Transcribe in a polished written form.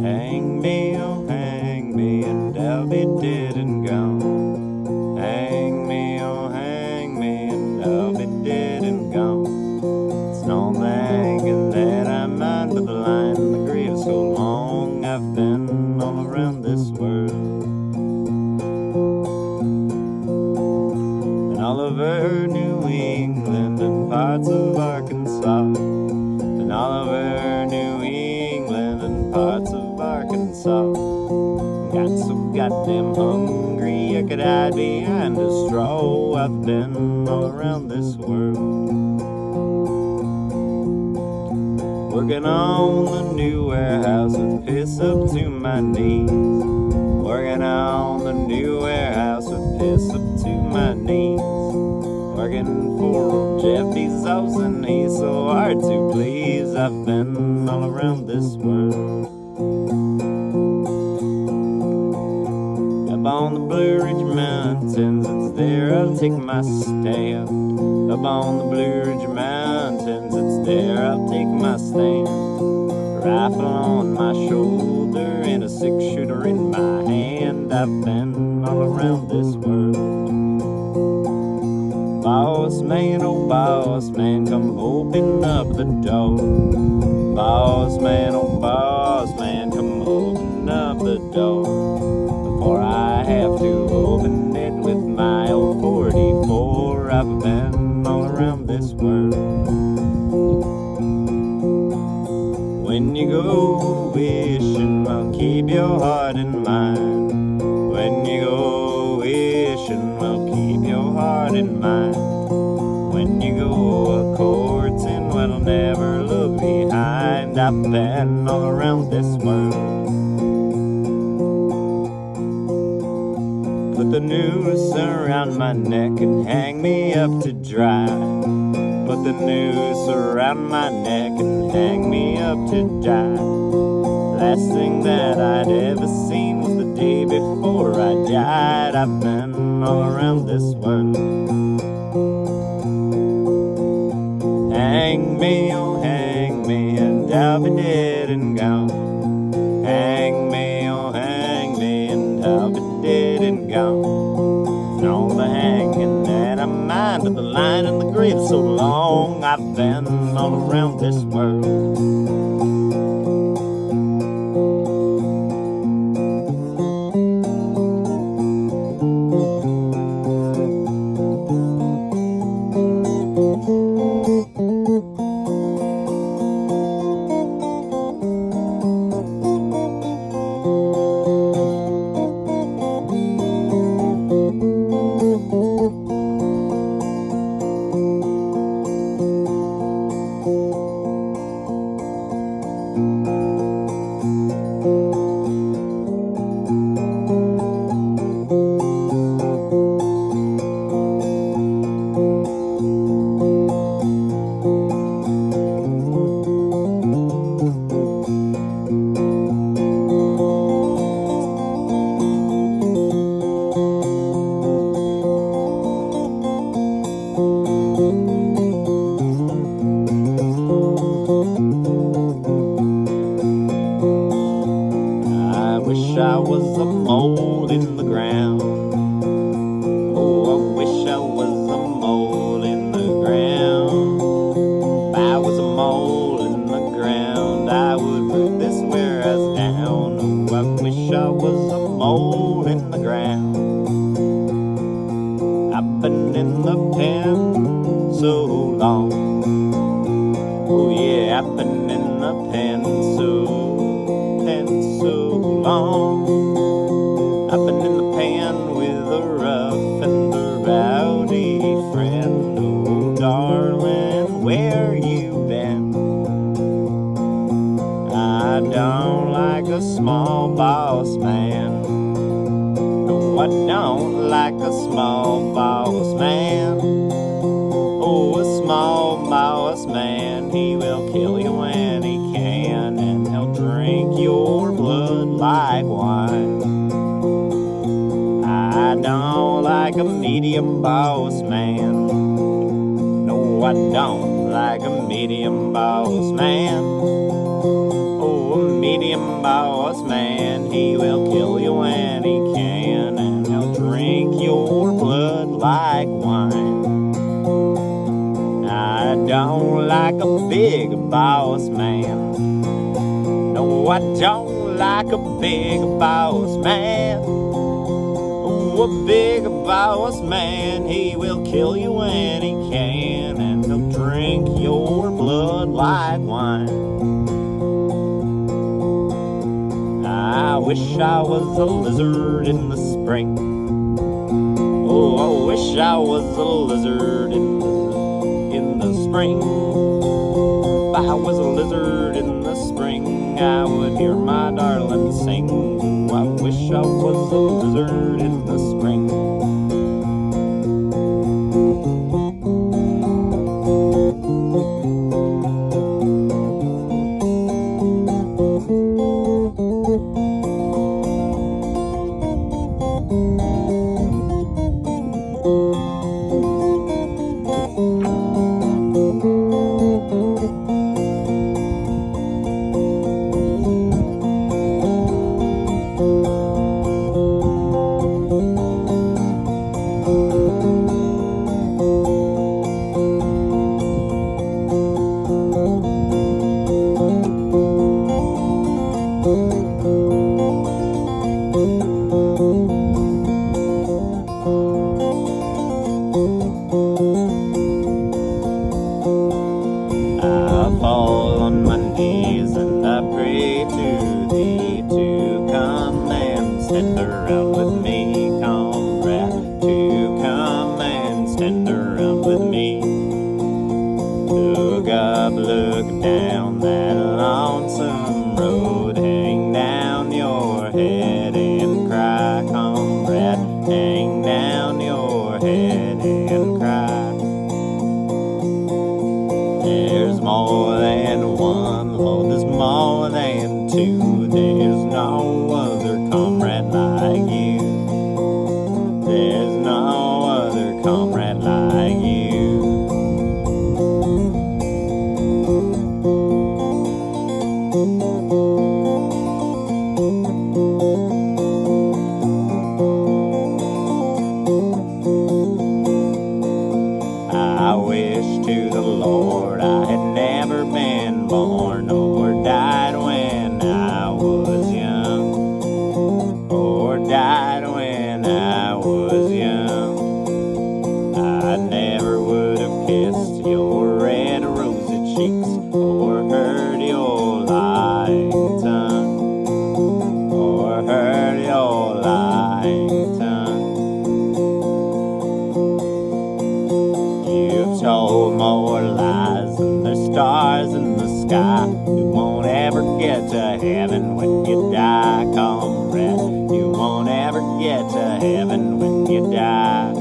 Hang me, oh hang me, and I'll be dead and gone. Hang me, oh hang me, and I'll be dead and gone. It's not the hanging that I mind, but the line in the grave. So long I've been all around this world, and all over New England and parts of Arkansas, and all over New England and parts of Arkansas. Got so goddamn hungry I could hide behind a straw. I've been all around this world, working on the new warehouse with piss up to my knees. Working on the new warehouse with piss up to my knees. Working for old Jeff Bezos and he's so hard to please. I've been all around this world. Up on the Blue Ridge Mountains, it's there I'll take my stand. Up on the Blue Ridge Mountains, it's there I'll take my stand. Rifle on my shoulder and a 6-shooter in my hand. I've been all around this world. Boss man, oh boss man, come open up the door. Boss man, oh boss man, come open up the door. Before I have to open it with my old 44. I've been all around this world. When you go wishing, well, keep your heart in mind. When you go wishing, well, keep your heart in mind. When you go a-courting, well, never look behind. I've been all around this world. Put the noose around my neck and hang me up to dry. Put the noose around my neck and hang me up to die. Last thing that I'd ever seen was the day before I died. I've been all around this world. Hang me, oh hang me, and I'll be dead and gone. Hang me, oh hang me, and I'll be dead and gone. And all the hanging that I mind, but the line in the grave so long. I've been all around this world. I was a mole in the ground. Oh, I wish I was a mole in the ground. If I was a mole in the ground, I would put this warehouse down. Oh, I wish I was a mole in the ground. I've been in the pen so long. Oh yeah, I've been in the pen so long. I've been in the pen with a rough and a rowdy friend. Oh darling, where you been? I don't like a small boss man. No, I don't like a small boss man. boss man, he will kill you when he can, and he'll drink your blood like wine. I don't like a medium boss man. No, I don't like a medium boss man. Oh, a medium boss man, he will kill you when he can, and he'll drink your blood like wine. I don't like a big boss man. No, I don't like a big boss man. Oh, a big boss man, he will kill you when he can, and he'll drink your blood like wine. I wish I was a lizard in the spring. Oh, I wish I was a lizard in the spring. If I was a lizard in the spring, I would hear my darling sing. Oh, I wish I was a lizard in the spring. I fall on my knees and I pray to thee to come and stand around with me, comrade, to come and stand around with me. Look up, look down that lonesome road, hang down your head and cry, comrade, hang down your head and cry. There's more than one, Lord, there's more than two. There's no other comrade like you. There's no other comrade like you. I wish to the Lord I had never been born or died when I was young, or died when I was young. I never would have kissed your red rosy cheeks or heard your lying tongue, or heard your lying tongue. You've told more lies than there's stars in the sky. You won't ever get to heaven when you die, comrade. You won't ever get to heaven when you die.